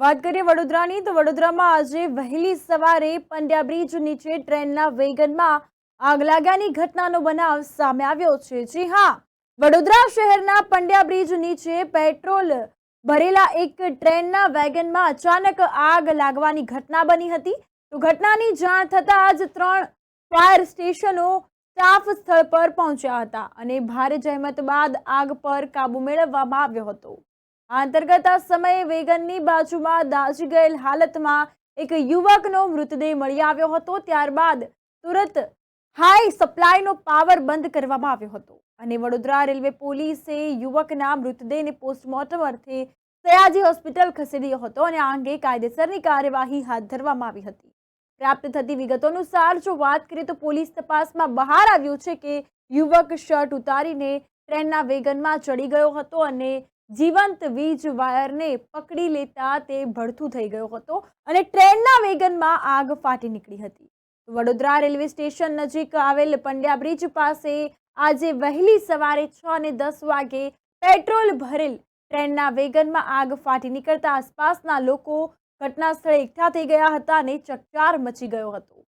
વાત કરીએ વડોદરાની તો વડોદરામાં આજે વહેલી સવારે પંડ્યા બ્રિજ નીચે ટ્રેનના વેગનમાં આગ લાગ્યાની ઘટનાનો બનાવ સામે આવ્યો છે। જી હા, વડોદરા શહેરના પંડ્યા બ્રિજ નીચે પેટ્રોલ ભરેલા એક ટ્રેનના વેગનમાં અચાનક આગ લાગવાની ઘટના બની હતી। તો ઘટનાની જાણ થતાં જ 3 ફાયર સ્ટેશનો સ્ટાફ સ્થળ પર પહોંચ્યા હતા અને ભારે જહેમત બાદ આગ પર કાબુ મેળવવામાં આવ્યો હતો। આ અંતર્ગત આ સમયે વેગનની બાજુમાં દાઝી ગયેલ હાલતમાં એક યુવકનો મૃતદેહ મળી આવ્યો હતો। ત્યારબાદ તુરંત હાઈ સપ્લાયનો પાવર બંધ કરવામાં આવ્યો હતો અને વડોદરા રેલવે પોલીસે યુવકના મૃતદેહને પોસ્ટમોર્ટમ અર્થે સયાજી હોસ્પિટલ ખસેડ્યો હતો અને આ અંગે કાયદેસરની કાર્યવાહી હાથ ધરવામાં આવી હતી। પ્રાપ્ત થતી વિગતો અનુસાર જો વાત કરીએ તો પોલીસ તપાસમાં બહાર આવ્યું છે કે યુવક શર્ટ ઉતારીને ટ્રેનના વેગનમાં ચડી ગયો હતો અને જીવંત વીજ વાયરને પકડી લેતા તે ભડથું થઈ ગયો હતો અને ટ્રેનના વેગનમાં આગ ફાટી નીકળી હતી। વડોદરા રેલવે સ્ટેશન નજીક આવેલ પંડ્યા બ્રિજ પાસે આજે વહેલી સવારે 6:10 વાગે પેટ્રોલ ભરેલ ટ્રેનના વેગનમાં આગ ફાટી નીકળતા આસપાસના લોકો ઘટના સ્થળે એકઠા થઈ ગયા હતા અને ચકચાર મચી ગયો હતો।